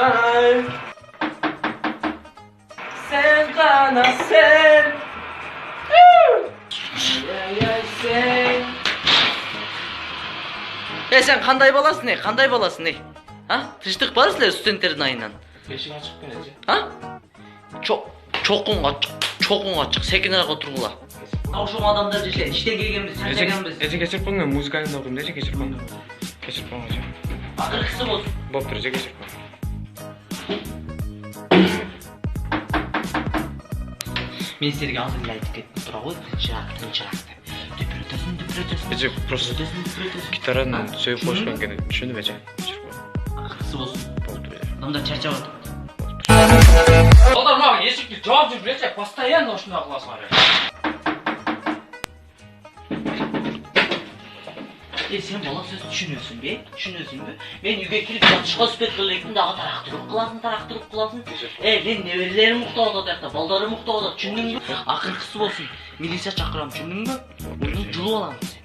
kalp. Sen kana sen. Sen. Sen kanday balasın ne? Kanday balasın ne? Ha? Tıştık barısılar stüdentlerin ayından. Beşik açık böylece. Ha? Çok açık. Sekinlere oturula. Şu adamlar işte gelgenimiz, sen gelgenimiz. Ece geçirip bunu müzikayla okuyayım. Ece geçirip bunu. Geçirip bunu hocam. Akırkısı olsun. Bop dur Ece geçirip bunu. Ben sizlerge hazırlaydık ettim. Bravo, çıraktı. Ece просто gitarın söğüp boşken gene düşündüm Ece. Geçirip bunu. Akırkısı olsun. Bop dur Ece. Adamlar çerçeve atıyor. Adam abi yeşikli cevap verecek. Постоянно şuna kulak var. Sen bana söz düşünüyorsun be. Ben yüge kilip yatışqa süpet kılıyordum dağı taraktırıp kılasın. Ben nevelilerim muhtavat odakta, baldarım muhtavat, düşündün mü? Akırkısı olsun. Milisiya çakıram, düşündün mü? Onu culu alalım sen.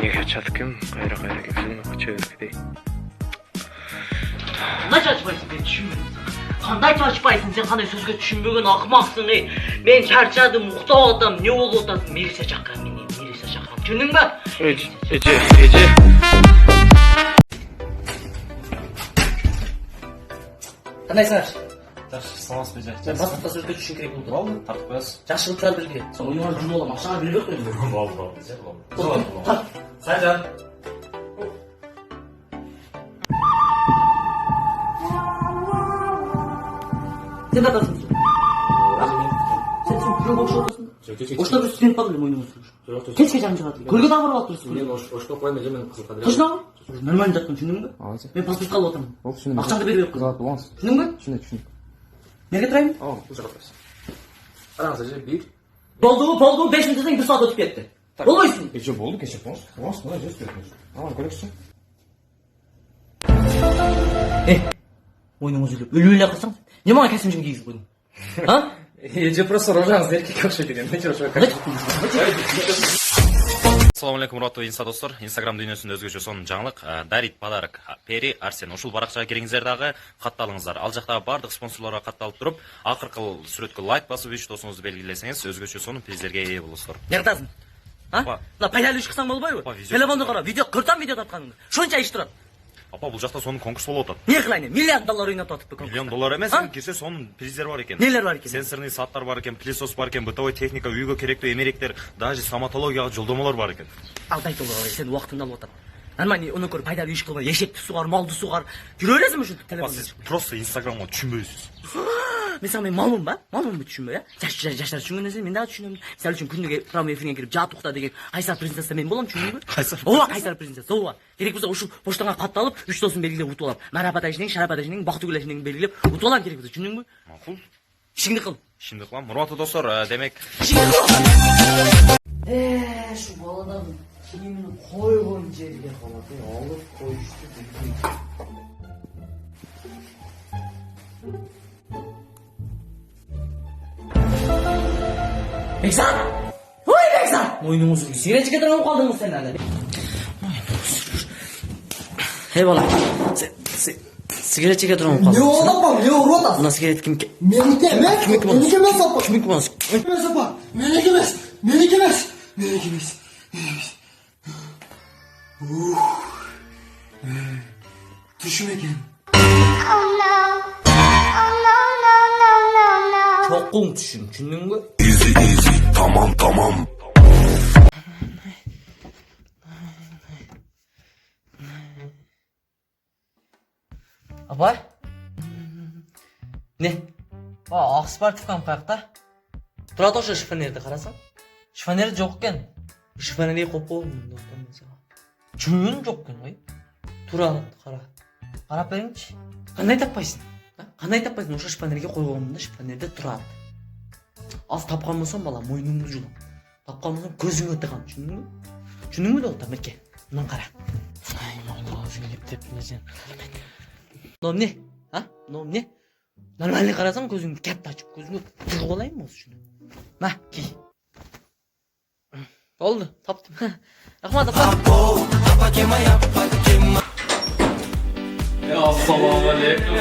Nega çatkım, kayra gepsini çevirip değil. Kanday çalışpaysın ben düşünmedim sana. Kanday çalışpaysın sen kanday sözge düşünmegen akmaksın ey. Ben çarçadım muhtavat adam ne oldu odasın? Milisiya çakıram beni, düşündün mü? Ece. Kandaysınlar? Жақсы саламатсыз ба жай. Sen basıqta sözge düşün керек болды. Болды, тартып қоясыз. Жақшылық тұрар бірге. Сол ойнауға жүн оламын, ақшаға біліп өк қойдым. болды. Сайжан. Sen de atarsın. Sen şimdi boş oradasın. Boşta bir stüdent var mı oynamak istiyorsun? Keşke canım çıkarttı. Gölge daha var mı attırırsın? Мен ошқа қоймай жемен қызыл қадыр. Taşına mı? Normal jattın, düşündün mü? Ben pasport alıp atamam. Ақшаңды беріп өк қойдым. Düşündün mü? Түсіндім. Nereye тұрайын? Бұл жаққа тұрасыз. Қараңыз әже, бір. Болды, 5 минуттан 1 saat өтіп кетті. Болмайсың. Ece болды кеше болмас мына жер істедіңіз. Ана көресің. Ойның үзіліп, өлі қылсаң, не маған кәсім кигізіп қойдың? А? Эже просто рожаңыз еркек оқшы деген. Мен чыршы Assalamu alaikum ураттуу инста достор. Instagram дүйнөсүндө өзгөчө сонун жаңылык. Дарит подарок Пери Арсен. Ушул баракчага кириңиздер дагы катталыңыздар. Ал жактагы бардык спонсорлорго катталып туруп, акыркы сүрөткө лайк басып, үч досуңузду белгилесеңиз, өзгөчө сонун призерге ээ болосуздар. Не кыласың? А? Мына пайдалуу иш кылсаң болбойбу? Телефонду кара, видео кыртан видео тапканыңды. Шунча иш турат. Апа, бул жакта сонун конкурс болуп атат. Не кылайын? $1 ойноп атыпты конкурс. $1 эмес, кирсе сонун приздер бар экен. Нелер бар экен? Сенсорный сааттар бар экен, пылесос бар экен, бытовой техника, үйгө керектүү эмеректер, даже стоматологияга жолдомолор бар экен. Алдай толуп сен убактыңды алып атат. Нормально оны көрүп пайдалуу иш кылбай, эшекти сугар, малды сугар. Жүрө бересиңби ушул телефонду? Сиз просто Instagramга түшүнбөйсүз. Мисалы мен малмын ба? Малмынбы түшүнбөй, жаштар түшүнгөн нерсе мен дагы түшүнөм. Мисалы үчүн күнүгө программа эфирине кирип жат укта деген Кайсар принцесса мен болом, түшүндүңбү? Ооба, Кайсар принцесса, ооба. Керек болсо ушул поштаңа катталып, 3 досун белгилеп утуп алам. Марапат ажинең, шарапат ажинең, бактыгүл ажинең белгилеп утуп алам керек болсо, түшүндүңбү? Макул. Ишиңди кыл. Ишинди кылам. Урматтуу достор, демек, Şu baladan kiyimini koygun жерге kalak. Alıp koyuştu bildim. Beksan! Oy Beksan! Oyunumuz sürüyor. Sigara çıkartıran kaldınız sen nerede? Oyunumuz sürüyor. Eyvallah. Sigara çıkartıran kaldınız. Ne olamam, ne uğradas? Nasıl sigara kim ki? Menike emas, Kim menike emas apa? Kim emas? Emas apa? Menike emas, menike emas. Menike emas. Düşüm ekan. Çoğun düşün, düşündün mü? Tamam. Abay? Ne? Aq Sportivkam qayaqda? Turadi o'sha shifonerda qarasam. Shifoner yo'q ekan. Shifonerga qo'yib qo'ydim doktor mesela. Chun yo'q ekan, voy. Turadi, qara. Qarab beringchi. Qanday topaysan? Qanday topaysan? O'sha shifonerga qo'yganimda shifonerda turadi. Az topgan bo'lsam bola mo'ynimni julam. Topgan bo'lsam ko'zingga tiqam, tushundingmi? Tushundingmi doktor? Maka. Bundan qara. Ay, Alloh o'zingga deb bilsan. Nom ne? Ha? Nom ne? Normalde qarasam ko'zingni katta ochib, ko'zingni tig'ib olaymi o'zi shuni? Mah, giy. Oldu, taptım. Rahmat apa? Assalamu alaikum.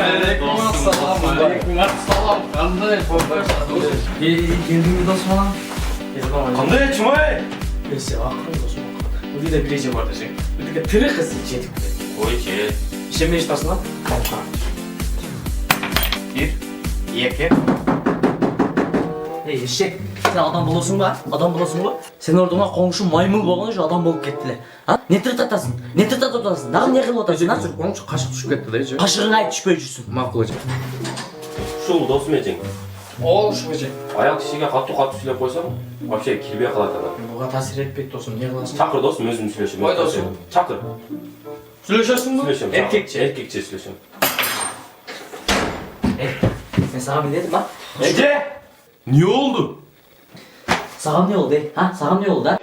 Assalam. Qanday bo'ldi? Geldim dostum falan. Qanday Chumay? Neyse akıllı olsun. Bu da birece var diyecek. Bu da tırı kızı içedik. Qo'y ke. İşte iştasın lan. Tamam. 1 2 Hey eşek, sen adam bulasın ba? Adam bulasın ba? Sen orada komşu maymun bolğan şu adam bolup kettiler. Ha? Ne tır tatasın? Ne tır tatasın? Dağın ne kılıp otasın ha? Onun için kaşık düşüp gitti de içe. Kaşığına ait düşpey жүрсүн. Makul hocam. Ушул досум эжең. O şu hocam. Аяк кишиге катуу сүйлөп койсоң, вообще кирбей калат ана. Buğa tasir etpeyt dostum. Ne kılasın? Чакыр досум өзүм сүйлөшөм. Ой, досум. Чакыр. Süleşesin mi? Сүйлөшөм. Erkekçe. Эркекче сүйлөшөм. Sen sana ne dedim ha? Эже! Не oldu? Sağım ne oldu? Ha? Sağım ne oldu ha?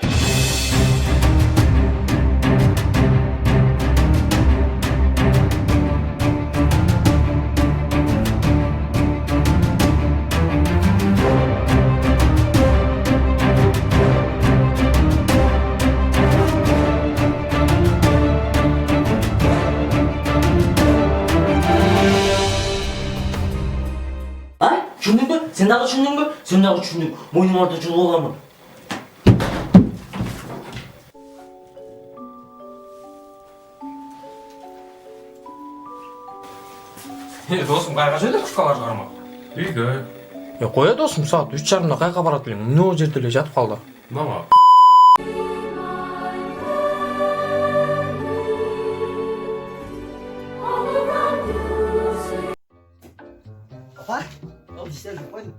Ay, düşündün mü? Sen daha düşündün mü? Sen daha düşündün. Boynum orada çuluğu olan mı? Dostum kayga şöyle kuşkalar çıkarma. Үйгө. Ya koya dostum saat 3:30'da kayga barat bilin. Ne o жерде жатып kaldı. Мама. Apa? Oh, işte koydum.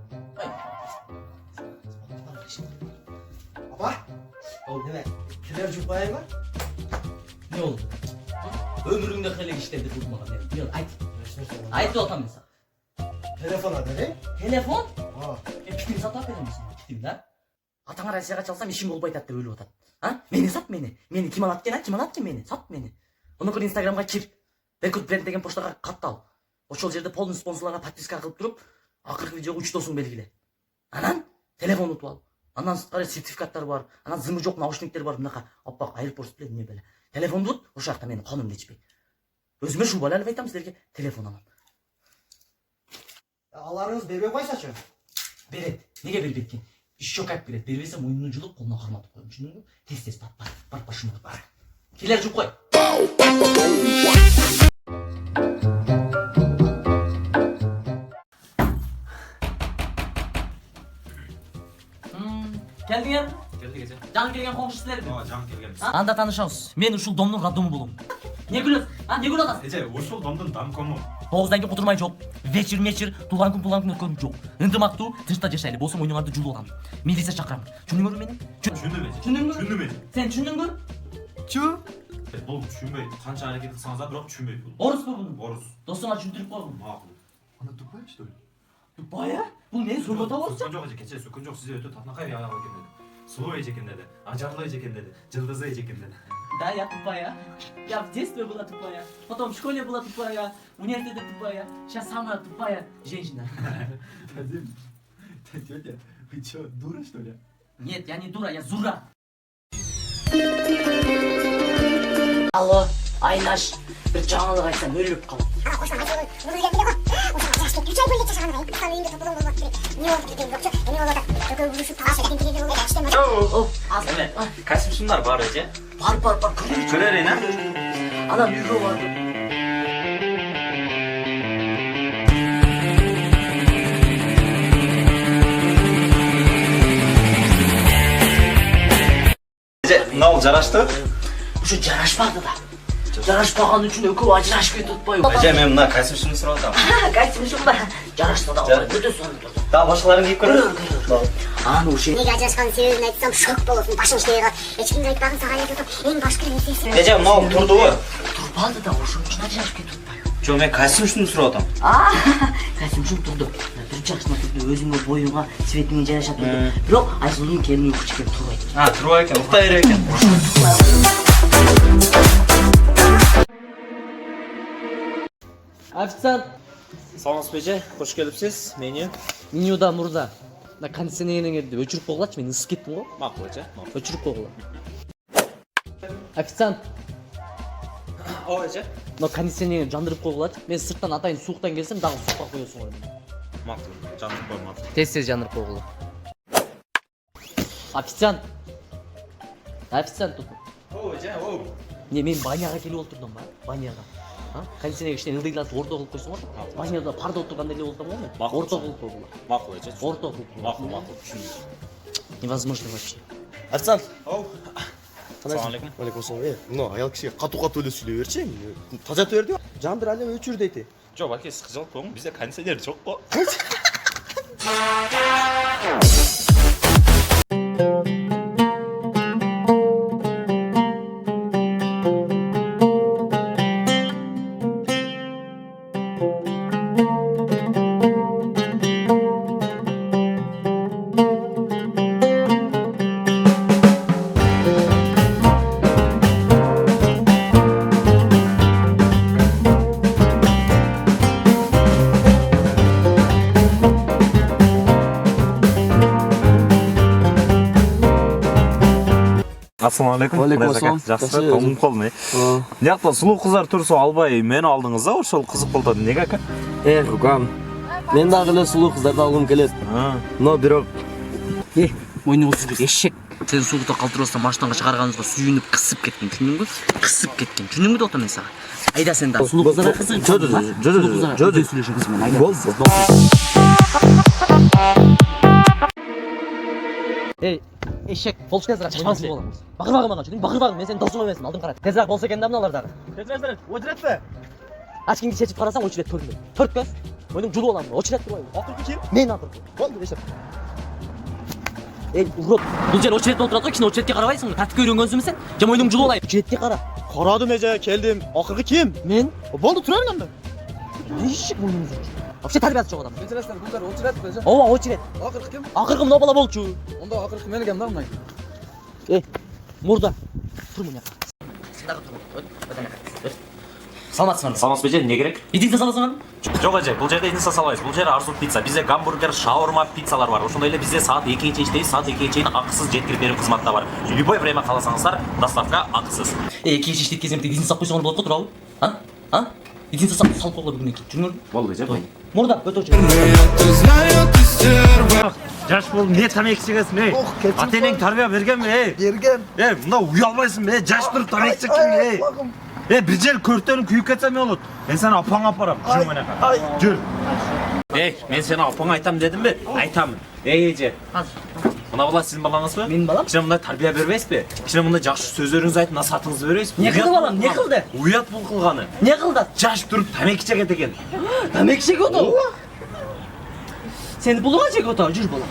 Apa? Oldu ne? Kiler cupaya mı? Ne oldu? Ömrümde hele işledi tutmadan benim. Biliyor musun? Ait de otam mesela. Telefon adı ne? Telefon? Ha. Pitim satar verir misin? Pitim lan. Atаңа Россияға çalsam işim болбай атат деп өлүп атат. Ha? Meni sat meni. Meni kim alat кен, Kim alat кен meni? Sat meni. Onu kır Instagram'a kir. Berkut Brand деген поштага катты ал. Ошол жерде полный спонсорларга подписка кылып туруп, акыркы видеого 3 досуң белгиле. Анан телефон утуп ал. Анан сырткары сертификаттар бар. Анан зымы жок наушниктер бар. Мынакай аппак AirPods билет эмне беле. Телефонду ут, ошол жакта менин конумду ичпей. Өзүмө ушул бала эле айтам силерге телефон алам. Alarınız berbe koysaçı. Берет. Неге бербейт экен? Иш жок айтып берет. Бербесе мойнуну жулуп, колуна карматып коем. Түшүндүңбү? Тез бар башыма бар. Келер жуп кой. Келдиңер? Келди эже. Жаңы келген коңшу силерби? Ооба, жаңы келгенбиз. Анда таанышабыз. Мен ушул домдун радымы болом. Не күлөсүң? Не күлүп атасың? Эже, ушул домдун дамкому. 9'dan keyin кутурмай жок. Вечер, туган күн өткөрүм жок. Ынтымактуу тышта жашайлы. Болсо мойнуңарды жулуп алам. Милиция чакырам. Түшүндүңөрбү мени? Түшүндүм эже. Түшүндүңбү? Түшүндүм эже. Сен түшүндүңбү? Бул түшүнбөйт. Канча аракет кылсаңыз да бирок түшүнбөйт бул. Орусбу бул? Орус. Достуңа түшүндүрүп койгум. Макул. Ана тупай что ли? Тупая? Бул мени сургутап алчу. Жок эже, кече сөкөн жок, сиз өтө татынакай аяга экен деди. Сулуу эже экен деди. Ажарлуу эже экен деди. Жылдызы эже экен деди. Да, я тупая. Я в детстве была тупая. Потом в школе была тупая. В университете тупая. Сейчас самая тупая женщина. Тетя, вы чё, дура что ли? Нет, я не дура, я зура. Алло, Айнаш. Bir жаңылык айтсам өлүп калам. Касымшымдар бар эже. Бар. Көрөрүн а? Анан үйгө барды. Эже, мынау жарашты? Ушу жарашпады да. Жарашпаган үчүн экөө ажырашып кетип атпайбы? Эже, мен мына костюмшумду сурап атам. Кайсымышым бар? Жарашты да. Өтө сонун. Дагы башкаларын кийип көрөбүз. Аны уши. Неге ажырашканын себебин айтсам шок болосуң, башың иштебей калат. Эч кимге айтпагын сага эле айтып, эң башкы нерсеси. Эже, мынау турдубу? Турбалды да, ошон үчүн ажырашып кетип атпайбы? Жок, мен костюмшумду сурап атам. Костюмшум турду. Бир жакшына турду, өзүңө боюңа, цветиңе жараша турду. Бирок Айсулдун келини укчу келип турбайт. Турбай экен, уктай берет экен. Официант, Саламатсызбы эже, кош келипсиз. Меню. менюда мурда. мына кондиционерлерди өчүрүп койгулачы, мен ысып кеттим го. Макул эже. Өчүрүп койгула. Официант, Ооба эже. мына кондиционерди жандырып койгулачы. Мен сырттан атайын сууктан келсем дагы суукка коесуң го. Макул. Жандырып коймак. Тез жандырып койгула. Официант. Официант тут. Ооба эже, ооба. Не, мен баняга келип отурдум ба? Баняга. Кондиционер кичине ылдыйлатып орто кылып койсоң го. Баняда парда отургандай эле болдум го мен. Орто кылып койгула. Макул эже. Орто кылып. Макул. Түшүндүм. Невозможно вообще. Официант. Ассалам алейкум. Алейкумассалам. Мына аял кишиге катуу эле сүйлөй берчи. Тазартып берди. Жандыр эле өчүр дейти. Жок, аке, сиз кызылып коюң. Бизде кондиционер жок го. Ассалаумағалейкум. Уалейкумассалам. Жақсы, тоңып қалдым. Мынаяқта сұлу қыздар тұрса албай мені алдыңыз да, ошол қызық болды. Неге ака? Рукам. Мен дагы эле сулуу кыздарды алгым келет. Но бирок Мойнуңду сүзбөк эшек. Сен суукта калтырбастан машинаға чыгарганыбызга сүйүнүп кысып кеткен, түшүндүңбү? Кысып кеткен. Түшүндүңбү доктор мен сага? Айда сен да. Сулуу кыздар кызың. Жö. Сүйлөшүп кызым. Эй, эшек, полчасына чыкпаңыз болом. Бакырбагым ага, бакырбагым, мен сенин досуң эмесмин, алдың кара. Тезирээк болсо экен да мыналар дагы. Тезирээк, очуретпи? Ачкиңди чечип карасаң очурет көрүнбөйт. Төрткөз. Мойнуң жулуп алам, очурет турбайбы? Акыркы ким? Мен акыркы. Болду дешеп. Эй, урод. Бул жер очурет болуп турат го, кичине очуретке карабайсыңбы? Тартипке үйрөнгөнсүңбү сен? Же мойнуң жулуп алайын? Очуретке кара. Карадым эже, келдим. Акыркы ким? Мен? Болду, тура бер анда. Ишик мойнуңду. Вообще тарбиясы жок адам. Интересно, bunlar oturat mı? Ооба, очурет. Akır kim? Акыркы мына бала болчу. Onda akır kim elgem lan mı? Эй, мурда. Тур мына жака. Сен дагы тур. Саламатсыңарбы? Саламатсыз бе, не керек? Идите саласыңарбы? Жок эже, бул жерде инса салабайбыз. Бул жер арзуу пицца. Бизде гамбургер, шаурма, пиццалар бар. Ошондой эле бизде саат 2-че иштейбиз, саат 2-ге чейин акысыз жеткирип берүү кызматы да бар. Любой время кааласаңыздар, доставка акысыз. Эй, кийиш иштейт кезинде идите салып койсоңор болот го, турабы? А? Идите салып койгула бүгүнкү. Жүрүңөр. Болду эже, болду. Мурда, өтө Жаш бол, не тамек чегесің, ей? Атенең тарбия берген бе, ей? Берген. Ей, мына уялбайсың бе, жаш тұрып тамек чеккен, ей? Bir жел көртөнүп күйүп кетсем болот. Мен сени апаңа апарам. Жүр мына жака. Жүр. Эй, мен сени апаңа айтам дедим бе? Айтамын. Эй, эже. Мына бала сиздин балаңызбы? Менин балам. Кичине мындай тарбия бербейсизби? Кичине мындай жакшы сөздөрүңүздү айтып, насаатыңызды бербейсизби? Не кылды балам, не кылды? Уят бул кылганы. Не кылды? Жаш туруп тамеки чегет экен. Тамеки чегип отур. Сени булуга чегип отур, жүр балам.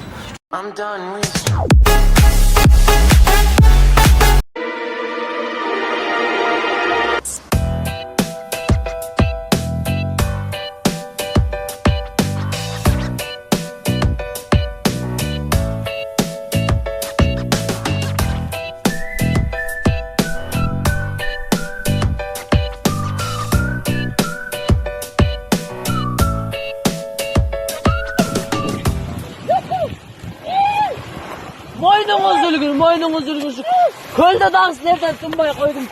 Moynunuz ülgüsü. Kölde dans nereden tınbaya koydum.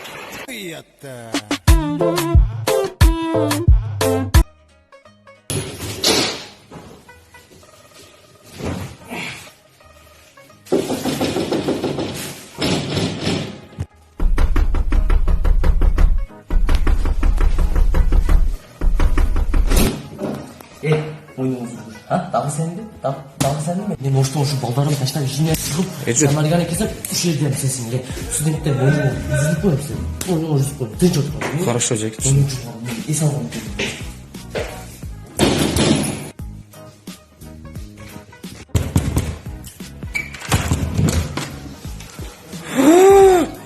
Moynunuz ülgüsü. Ha? Dağı sendi? Dağı sendi mi? Ne boştu şu baldarım taştan yüzüne sıkıp. Sen marigana kesip üç yerden sesin gel. Stüdentler moynunu yüzülüp koyup sen. Moynunu yüzülüp koyup. Tınç otur. Хорошо, Джек. Moynunu çıkar. İnsan olmadı.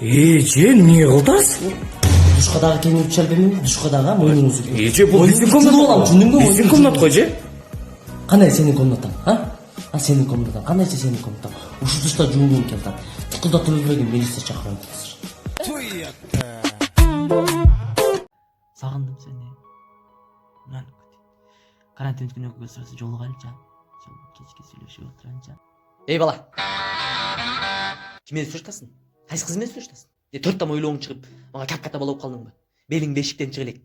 Эже, эмне кылдасың? Душкадагы кемирип чалбемин, душкадагы моюнуңузду. Эже, бул биздин комната. Биздин комната го, эже. Кандай сенин комнатаң, а? Сенин комнатаң. Кандайча сенин комнатаң? Ушул тушта жуугум келди. Тыкылдатып элбегин милиция чакырам азыр. Сагындым сени. Карантин күнү көзсүрөсү жолугайлыча. Кечке Söylешип отуранча. Ey bala. Kim менен сүйлөшөсүң? Кайсы кыз менен сүйлөшөсүң? 4 там ойлооң чыгып, мага капката болуп калдыңбы? Белиң бешиктен чыга элек.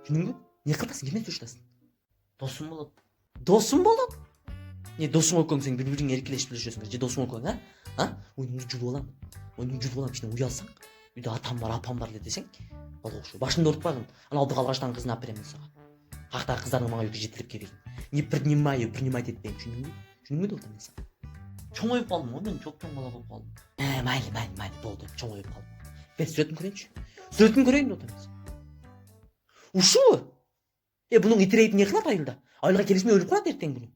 Түшүндүңбү? Не кыласың? Ким менен сүйлөшөсүң? Досуң болот. Досуң болот? Не досуң экөөң сен бири-бириңе эркелешип сүйлөшөсүңөр же досуң экөөң, а? Ойнуңду жулуп алам. Ойнуңду жулуп алам, ичинен уялсаң, үйдө атам бар, апам бар десең, болот ушу. Башымды ортпагын. Ана алды калгаштан кызын алып берем мен сага. Кактагы кыздардын мага үйгө жетелеп келбейин. Не принимаю, принимать этпейм, түшүндүңбү? Түшүндүңбү деп мен сага. Чоңоюп калдым го, мен чоң бала болуп калдым. Майли, болду, чоңоюп калдым. Бер сүрөтүн көрөйүнчү. Сүрөтүн көрөйүн деп атам. Ушубу? Bunun itireği ne kılar ayılda? Ayılga gelişmeye ölüp kurat erten bunu.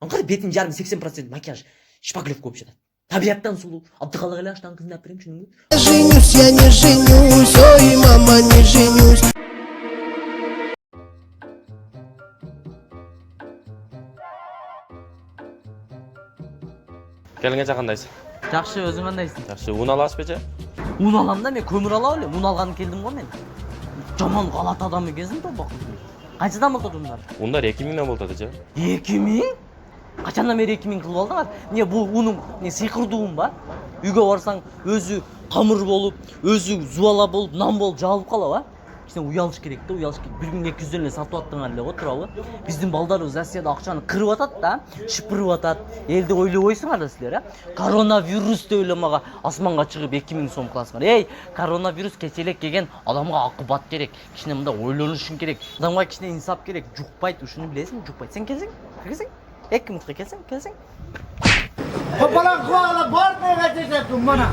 Ankara betin yarım 80% makyaj. Şpaglöv koyup жатат. Tabiattan sulu. Abdükallığı açtan kızını yapırım şunu. Женюсь, я не женюсь, ой, мама, не женюсь. Келиңе жакындайсың? Жақшы, өзің қандайсың? Жакшы, ун аласыз бече? Un alam da мен көмір ала өлем. Un алғаны келдім ғой мен. Жаман қалат адамы кезім тобақ. Қаншадан болтады ундар? Ундар 2000ден болтады же. 2000? Қашандан бері 2000 қылып алдыңар? Не бұл унun не сиқырды un ба? Үйге барсаң өзі қамыр болып, өзі зуала болып, нан болып жалып қала ба? Сен уялыш керек те, уялыш керек. Bir gün 200 ле сатып аттыңар эле го турабы? Биздин балдарыбыз Россияда акчаны кырып атат да, шыпырып атат. Элди ойлобойсуңар да силер, а? Коронавирус деп эле мага асманга чыгып 2000 сом кыласыңар. Эй, коронавирус кечелек келген адамга акыбат керек. Кичине мындай ойлонушуң керек. Адамга кичине инсап керек. Жукпайт, ушуну билесиң, жукпайт. Сен келсең, келсең. 2 минутка келсең. Hoppala koala, бар неге жетесің мана.